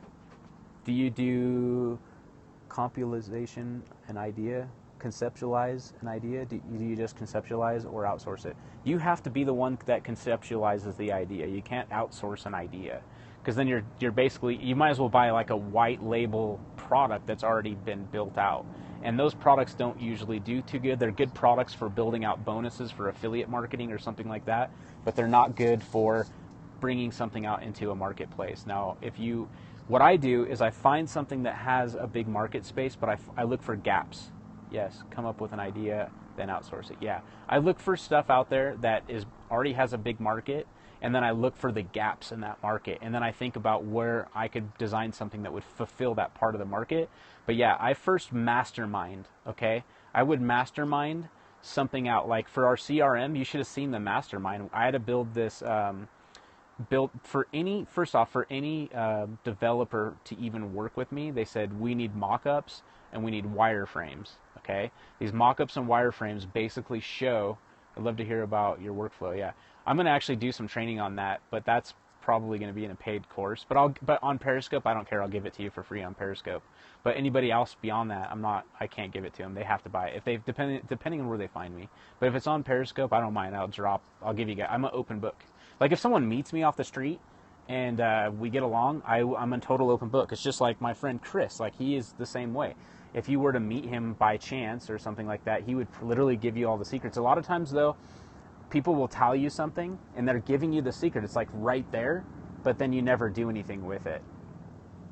do you do compilation an idea? Conceptualize an idea? Do you just conceptualize or outsource it? You have to be the one that conceptualizes the idea. You can't outsource an idea, because then you're basically, you might as well buy like a white label product that's already been built out. And those products don't usually do too good. They're good products for building out bonuses for affiliate marketing or something like that, but they're not good for bringing something out into a marketplace. Now, if you what I do is I find something that has a big market space, but I look for gaps. Yes, come up with an idea, then outsource it. Yeah, I look for stuff out there that already has a big market, and then I look for the gaps in that market, and then I think about where I could design something that would fulfill that part of the market. But yeah, I first mastermind, okay? I would mastermind something out. Like for our CRM, you should have seen the mastermind. I had to build this, for any developer to even work with me. They said, we need mock-ups and we need wireframes, okay? These mock-ups and wireframes basically show, I'd love to hear about your workflow, yeah. I'm going to actually do some training on that, but that's probably going to be in a paid course. But on Periscope, I don't care. I'll give it to you for free on Periscope. But anybody else beyond that, I can't give it to them. They have to buy it. If they depending on where they find me. But if it's on Periscope, I don't mind. I'll give you guys. I'm an open book. Like if someone meets me off the street and we get along, I'm a total open book. It's just like my friend Chris. Like he is the same way. If you were to meet him by chance or something like that, he would literally give you all the secrets. A lot of times though, people will tell you something and they're giving you the secret. It's like right there, but then you never do anything with it,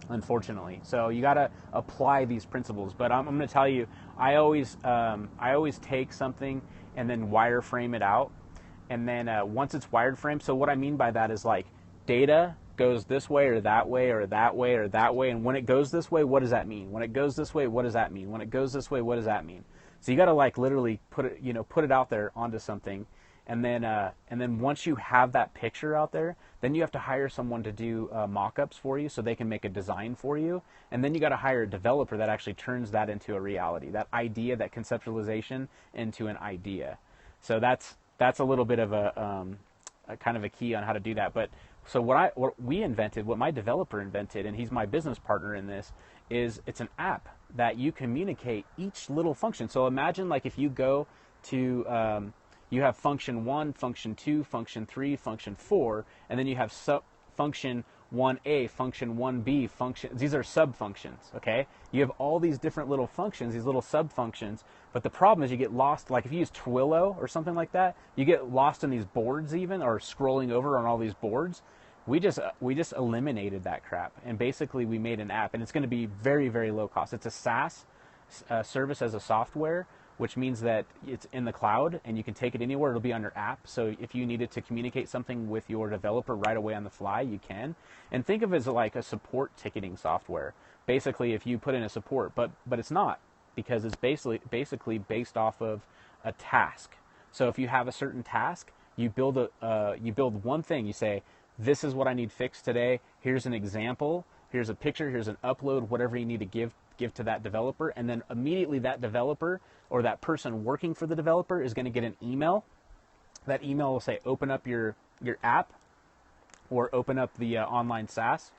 unfortunately. So you got to apply these principles. But I'm going to tell you, I always take something and then wireframe it out. And then once it's wireframed, so what I mean by that is like data goes this way or that way or that way or that way. And when it goes this way, what does that mean? When it goes this way, what does that mean? When it goes this way, what does that mean? So you got to like literally put it out there onto something. And then once you have that picture out there, then you have to hire someone to do mock-ups for you so they can make a design for you. And then you got to hire a developer that actually turns that into a reality, that idea, that conceptualization into an idea. So that's a little bit of a kind of a key on how to do that. But so what my developer invented, and he's my business partner in this, is it's an app that you communicate each little function. So imagine like if you go to you have function 1, function 2, function 3, function 4, and then you have function 1A, function 1B, these are sub-functions, okay? You have all these different little functions, these little sub-functions, but the problem is you get lost, like if you use Twilio or something like that, you get lost in these boards even, or scrolling over on all these boards. We just eliminated that crap, and basically we made an app, and it's going to be very, very low cost. It's a SaaS, service as a software, which means that it's in the cloud and you can take it anywhere. It'll be on your app. So if you needed to communicate something with your developer right away on the fly, you can. And think of it as like a support ticketing software. Basically, if you put in a support, but it's not, because it's basically based off of a task. So if you have a certain task, you build one thing. You say, this is what I need fixed today. Here's an example. Here's a picture. Here's an upload. Whatever you need to give to that developer, and then immediately that developer or that person working for the developer is going to get an email. That email will say, open up your app or open up the online SaaS.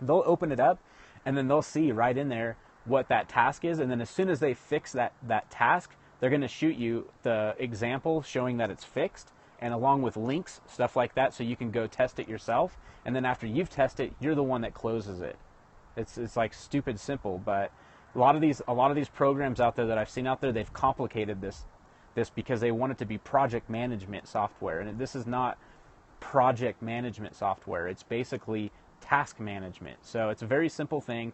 They'll open it up, and then they'll see right in there what that task is, and then as soon as they fix that task, they're going to shoot you the example showing that it's fixed, and along with links, stuff like that, so you can go test it yourself, and then after you've tested it, you're the one that closes it. It's like stupid simple, but a lot of these programs out there that I've seen out there, they've complicated this because they want it to be project management software, and this is not project management software. It's basically task management. So it's a very simple thing.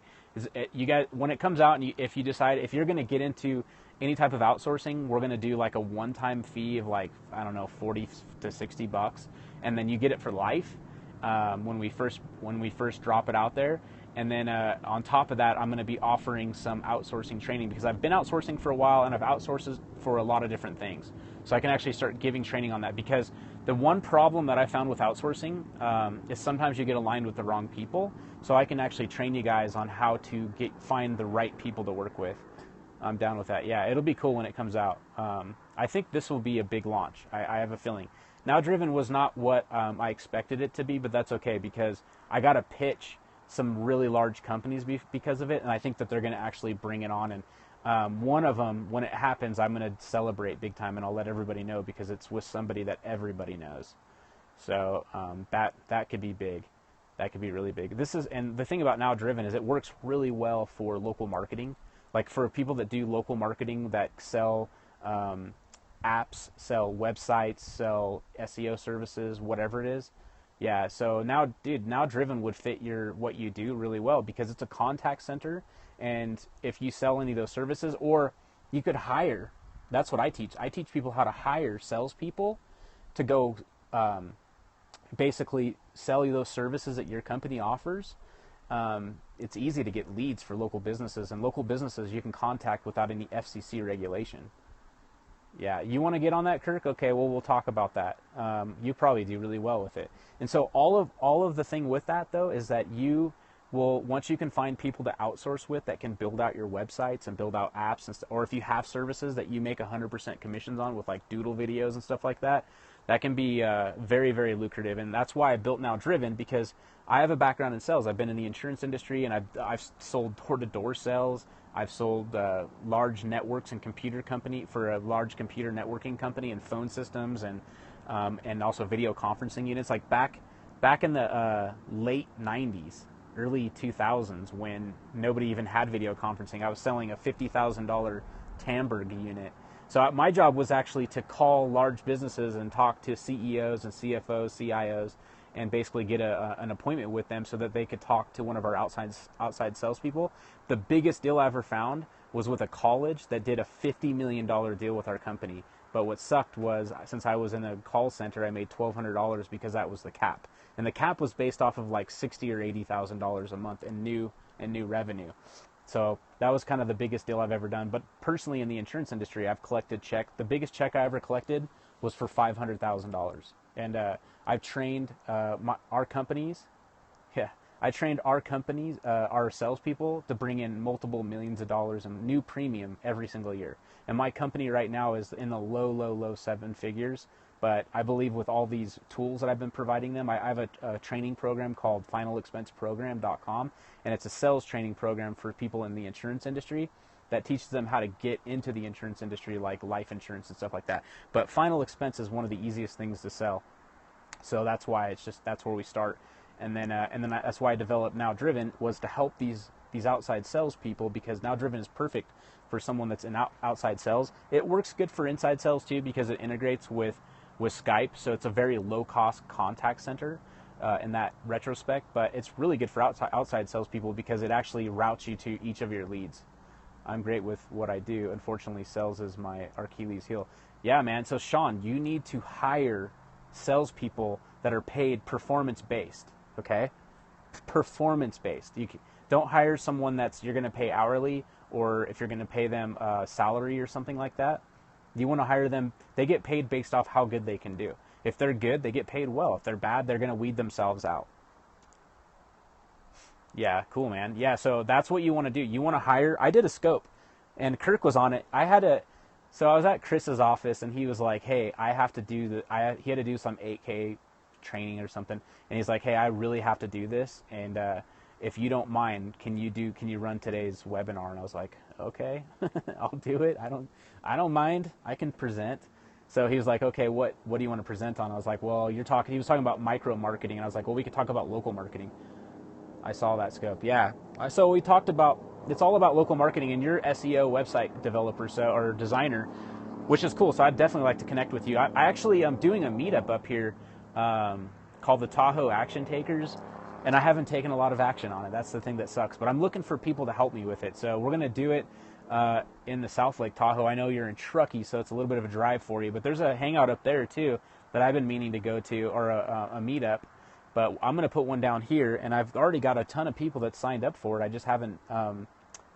You guys, when it comes out, and if you decide if you're going to get into any type of outsourcing, we're going to do like a one-time fee of like, I don't know, $40 to $60, and then you get it for life when we first drop it out there. And then on top of that, I'm going to be offering some outsourcing training, because I've been outsourcing for a while and I've outsourced for a lot of different things. So I can actually start giving training on that, because the one problem that I found with outsourcing is sometimes you get aligned with the wrong people. So I can actually train you guys on how to find the right people to work with. I'm down with that. Yeah, it'll be cool when it comes out. I think this will be a big launch. I have a feeling. Now Driven was not what I expected it to be, but that's okay, because I got to pitch some really large companies because of it, and I think that they're going to actually bring it on. And one of them, when it happens, I'm going to celebrate big time, and I'll let everybody know, because it's with somebody that everybody knows. So that could be big. That could be really big. And the thing about Now Driven is it works really well for local marketing, like for people that do local marketing that sell apps, sell websites, sell SEO services, whatever it is. Yeah, so now, dude, now Driven would fit what you do really well because it's a contact center, and if you sell any of those services, or you could hire. That's what I teach. I teach people how to hire salespeople to go basically sell you those services that your company offers. It's easy to get leads for local businesses, and local businesses you can contact without any FCC regulation. Yeah, you want to get on that, Kirk? Okay, well, we'll talk about that. You probably do really well with it. And so all of the thing with that, though, is that you will, once you can find people to outsource with that can build out your websites and build out apps, or if you have services that you make 100% commissions on with like doodle videos and stuff like that, that can be very, very lucrative. And that's why I built Now Driven, because I have a background in sales. I've been in the insurance industry, and I've sold door-to-door sales. I've sold large networks and computer company for a large computer networking company and phone systems, and also video conferencing units. Like back in the late 90s, early 2000s, when nobody even had video conferencing, I was selling a $50,000 Tamberg unit. So my job was actually to call large businesses and talk to CEOs and CFOs, CIOs, and basically get an appointment with them so that they could talk to one of our outside salespeople. The biggest deal I ever found was with a college that did a $50 million deal with our company. But what sucked was, since I was in a call center, I made $1,200 because that was the cap. And the cap was based off of like $60,000 or $80,000 a month in new revenue. So that was kind of the biggest deal I've ever done. But personally, in the insurance industry, I've collected the biggest check I ever collected was for $500,000. And I've trained our companies. Yeah, I trained our companies, our salespeople, to bring in multiple millions of dollars in new premium every single year. And my company right now is in the low seven figures. But I believe with all these tools that I've been providing them, I have a training program called finalexpenseprogram.com, and it's a sales training program for people in the insurance industry that teaches them how to get into the insurance industry, like life insurance and stuff like that. But Final Expense is one of the easiest things to sell. So that's why that's where we start. And then that's why I developed Now Driven, was to help these outside salespeople, because Now Driven is perfect for someone that's in outside sales. It works good for inside sales too, because it integrates with Skype, so it's a very low-cost contact center in that retrospect. But it's really good for outside salespeople because it actually routes you to each of your leads. I'm great with what I do. Unfortunately, sales is my Achilles heel. Yeah, man. So Sean, you need to hire salespeople that are paid performance-based. Okay, performance-based. Don't hire someone you're going to pay hourly, or if you're going to pay them salary or something like that. You want to hire them. They get paid based off how good they can do. If they're good, they get paid well. If they're bad, they're going to weed themselves out. Yeah, cool, man. Yeah, so that's what you want to do. You want to hire. I did a scope, and Kirk was on it. So I was at Chris's office, and he was like, "Hey, I have to do he had to do some 8K training or something, and he's like, "Hey, I really have to do this, and if you don't mind, can you run today's webinar?" And I was like, "Okay, I'll do it. I don't mind. I can present." So he was like, "Okay, what do you want to present on?" I was like, "Well, he was talking about micro marketing," and I was like, "Well, we could talk about local marketing." I saw that scope. Yeah. So we talked about, it's all about local marketing, and you're SEO website developer, or designer, which is cool. So I'd definitely like to connect with you. I actually am doing a meetup up here called the Tahoe Action Takers, and I haven't taken a lot of action on it. That's the thing that sucks. But I'm looking for people to help me with it. So we're going to do it in the South Lake Tahoe. I know you're in Truckee, so it's a little bit of a drive for you. But there's a hangout up there, too, that I've been meaning to go to, or a meetup. But I'm going to put one down here, and I've already got a ton of people that signed up for it. I just haven't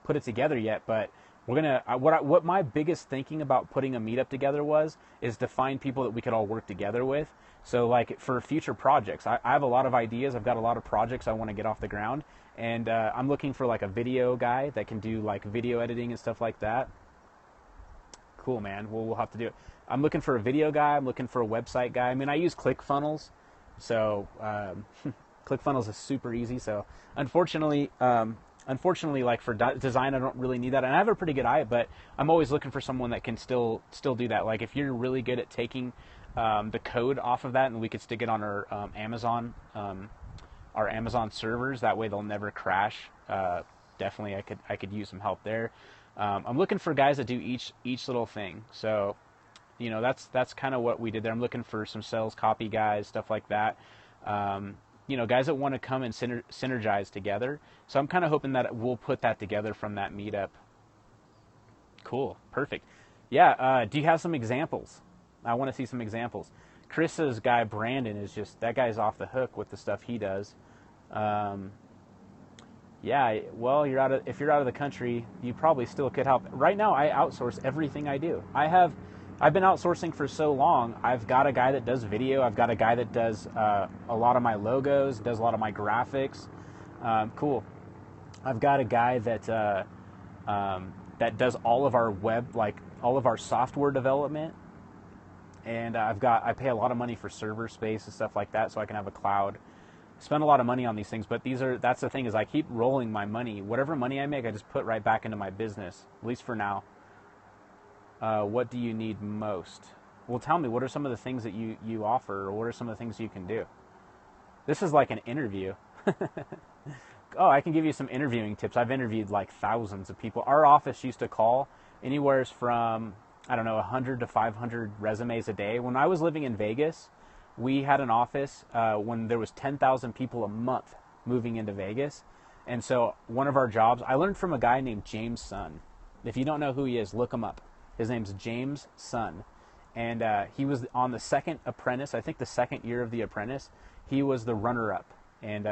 put it together yet. But we're gonna. What my biggest thinking about putting a meetup together is to find people that we could all work together with. So like for future projects, I have a lot of ideas. I've got a lot of projects I want to get off the ground, and I'm looking for like a video guy that can do like video editing and stuff like that. Cool, man. Well, we'll have to do it. I'm looking for a video guy. I'm looking for a website guy. I mean, I use ClickFunnels. So ClickFunnels is super easy. So unfortunately, like for design, I don't really need that. And I have a pretty good eye, but I'm always looking for someone that can still do that. Like if you're really good at taking the code off of that, and we could stick it on our Amazon servers, that way they'll never crash. Definitely, I could use some help there. I'm looking for guys that do each little thing. So that's kind of what we did there. I'm looking for some sales copy guys, stuff like that. You know, guys that want to come and synergize together. So I'm kind of hoping that we'll put that together from that meetup. Cool. Perfect. Yeah. Do you have some examples? I want to see some examples. Chris's guy, Brandon, is just, that guy's off the hook with the stuff he does. Yeah, well, if you're out of the country, you probably still could help. Right now, I outsource everything I do. I've been outsourcing for so long. I've got a guy that does video. I've got a guy that does a lot of my logos, does a lot of my graphics. Cool. I've got a guy that that does all of our web, like all of our software development. And I pay a lot of money for server space and stuff like that, so I can have a cloud. Spend a lot of money on these things, but that's the thing, is I keep rolling my money. Whatever money I make, I just put right back into my business, at least for now. What do you need most? Well, tell me, what are some of the things that you offer, or what are some of the things you can do? This is like an interview. Oh, I can give you some interviewing tips. I've interviewed like thousands of people. Our office used to call anywhere from, I don't know, 100 to 500 resumes a day. When I was living in Vegas, we had an office when there was 10,000 people a month moving into Vegas. And so one of our jobs, I learned from a guy named James Sun. If you don't know who he is, look him up. His name's James Sun. And he was on the second apprentice, I think the second year of the apprentice. He was the runner-up. And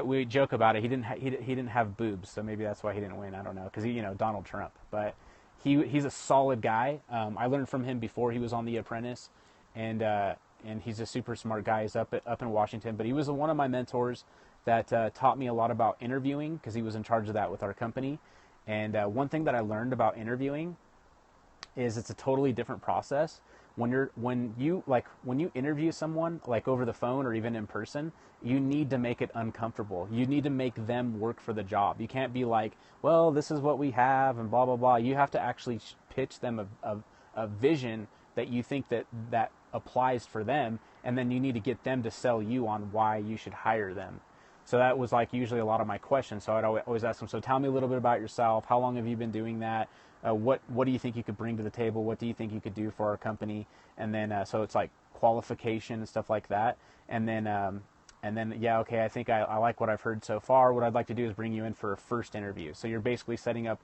we joke about it. He didn't have boobs, so maybe that's why he didn't win. I don't know, because Donald Trump. But he's a solid guy. I learned from him before he was on The Apprentice, and he's a super smart guy. He's up in Washington, but he was one of my mentors that taught me a lot about interviewing, because he was in charge of that with our company. And one thing that I learned about interviewing is it's a totally different process. When you interview someone, like over the phone or even in person, you need to make it uncomfortable. You need to make them work for the job. You can't be like, well, this is what we have and blah blah blah. You have to actually pitch them a vision that you think that applies for them, and then you need to get them to sell you on why you should hire them. So that was like usually a lot of my questions. So I'd always ask them, so tell me a little bit about yourself. How long have you been doing that? What do you think you could bring to the table? What do you think you could do for our company? And then so it's like qualification and stuff like that. And then yeah, okay, I think I like what I've heard so far. What I'd like to do is bring you in for a first interview. So you're basically setting up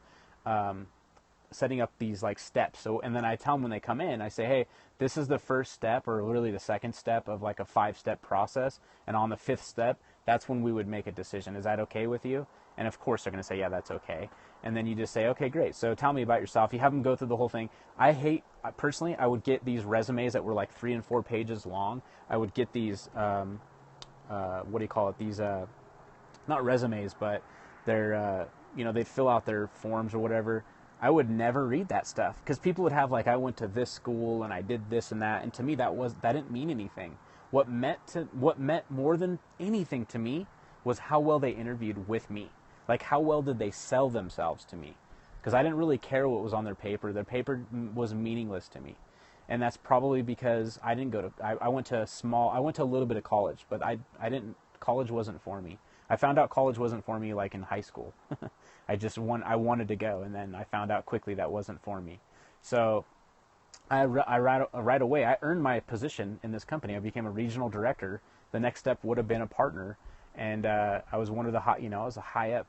these like steps. So, and then I tell them when they come in, I say, hey, this is the first step, or literally the second step of like a 5-step process. And on the 5th step, that's when we would make a decision. Is that okay with you? And of course they're going to say, yeah, that's okay. And then you just say, okay, great. So tell me about yourself. You have them go through the whole thing. Personally, I would get these resumes that were like 3 and 4 pages long. I would get these, what do you call it? These, not resumes, but they're, they'd fill out their forms or whatever. I would never read that stuff, because people would have like, I went to this school and I did this and that. And to me, that didn't mean anything. What meant more than anything to me was how well they interviewed with me. Like, how well did they sell themselves to me? Because I didn't really care what was on their paper. Their paper was meaningless to me. And that's probably because I didn't I went to a little bit of college, but college wasn't for me. I found out college wasn't for me like in high school. I wanted to go, and then I found out quickly that wasn't for me. So right away, I earned my position in this company. I became a regional director. The next step would have been a partner. And I was one of the I was a high up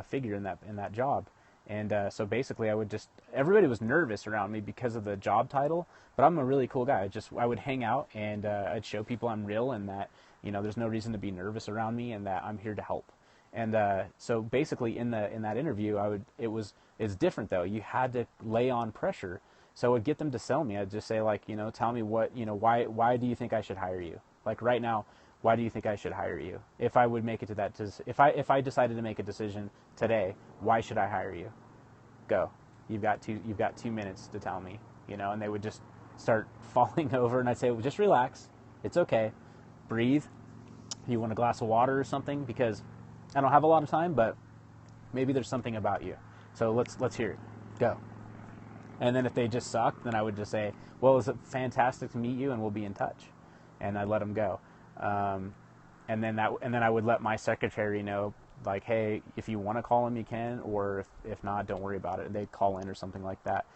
figure in that job. And so basically everybody was nervous around me because of the job title, but I'm a really cool guy. I would hang out, and I'd show people I'm real, and that, there's no reason to be nervous around me, and that I'm here to help. And so basically in that interview, it's different though. You had to lay on pressure. So I would get them to sell me. I'd just say like, tell me what, why do you think I should hire you? Like right now, why do you think I should hire you? If I would make it to that, if I decided to make a decision today, why should I hire you? Go. You've got 2 minutes to tell me, and they would just start falling over, and I'd say, well, just relax. It's okay. Breathe. You want a glass of water or something? Because I don't have a lot of time, but maybe there's something about you. So let's hear it. Go. And then if they just suck, then I would just say, well, it's fantastic to meet you, and we'll be in touch. And I'd let them go. And then I would let my secretary know, like, hey, if you want to call him, you can, or if not, don't worry about it. They'd call in or something like that.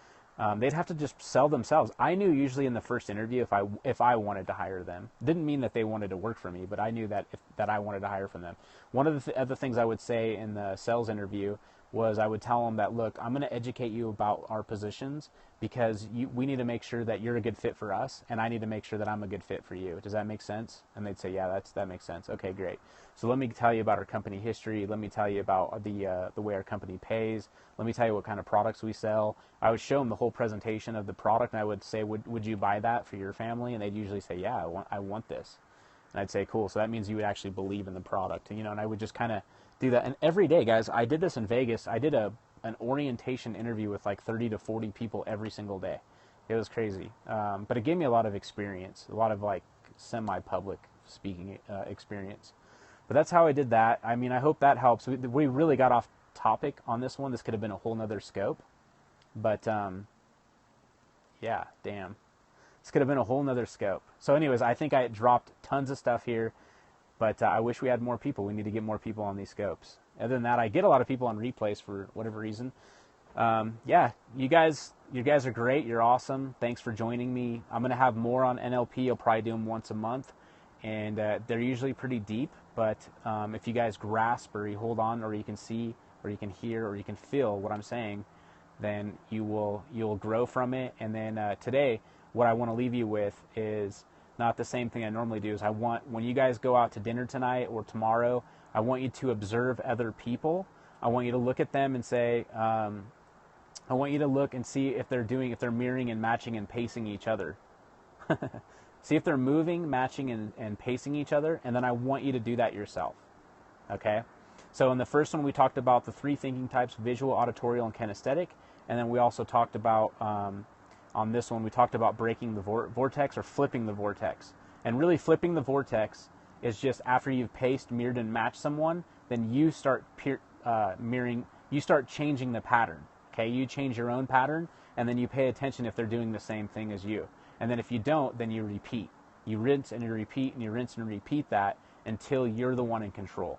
they'd have to just sell themselves. I knew usually in the first interview if I wanted to hire them. Didn't mean that they wanted to work for me, but I knew that that I wanted to hire from them. One of the other things I would say in the sales interview was I would tell them that, look, I'm going to educate you about our positions because we need to make sure that you're a good fit for us, and I need to make sure that I'm a good fit for you. Does that make sense? And they'd say, yeah, that makes sense. Okay, great. So let me tell you about our company history. Let me tell you about the way our company pays. Let me tell you what kind of products we sell. I would show them the whole presentation of the product, and I would say, would you buy that for your family? And they'd usually say, yeah, I want this. And I'd say, cool. So that means you would actually believe in the product, and I would just kind of do that. And every day, guys, I did this in Vegas. I did an orientation interview with like 30 to 40 people every single day. It was crazy. But it gave me a lot of experience, a lot of like semi-public speaking experience. But that's how I did that. I mean, I hope that helps. We really got off topic on this one. This could have been a whole nother scope. But yeah, damn. This could have been a whole nother scope. So anyways, I think I dropped tons of stuff here. But I wish we had more people. We need to get more people on these scopes. Other than that, I get a lot of people on replays for whatever reason. Yeah, you guys are great. You're awesome. Thanks for joining me. I'm going to have more on NLP. I'll probably do them once a month. And they're usually pretty deep. But if you guys grasp or you hold on or you can see or you can hear or you can feel what I'm saying, then you'll grow from it. And then today, what I want to leave you with is not the same thing I normally do. Is when you guys go out to dinner tonight or tomorrow, I want you to observe other people. I want you to look at them and say, I want you to look and see if they're mirroring and matching and pacing each other. See if they're moving, matching, and pacing each other, and then I want you to do that yourself. Okay? So in the first one, we talked about the 3 thinking types: visual, auditorial, and kinesthetic. And then we also talked about, on this one, we talked about breaking the vortex or flipping the vortex. And really flipping the vortex is just after you've paced, mirrored, and matched someone, then you start mirroring, you start changing the pattern. Okay? You change your own pattern, and then you pay attention if they're doing the same thing as you. And then if you don't, then you repeat. You rinse and you repeat and you rinse and repeat that until you're the one in control.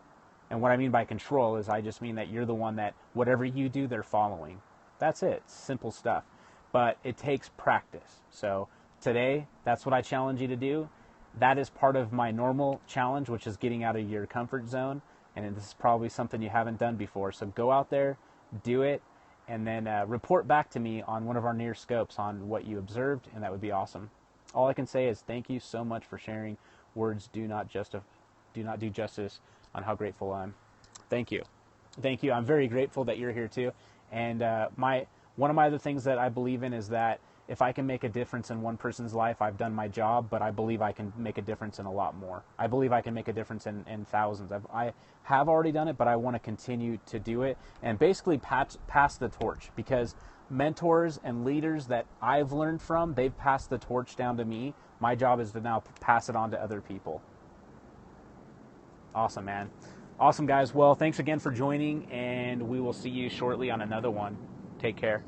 And what I mean by control is I just mean that you're the one that whatever you do, they're following. That's it. It's simple stuff. But it takes practice. So today, that's what I challenge you to do. That is part of my normal challenge, which is getting out of your comfort zone. And this is probably something you haven't done before. So go out there, do it, and then report back to me on one of our near scopes on what you observed, and that would be awesome. All I can say is thank you so much for sharing. Words do not do justice on how grateful I am. Thank you. Thank you. I'm very grateful that you're here too. And one of my other things that I believe in is that if I can make a difference in one person's life, I've done my job, but I believe I can make a difference in a lot more. I believe I can make a difference in thousands. I have already done it, but I want to continue to do it and basically pass the torch, because mentors and leaders that I've learned from, they've passed the torch down to me. My job is to now pass it on to other people. Awesome, man. Awesome, guys. Well, thanks again for joining, and we will see you shortly on another one. Take care.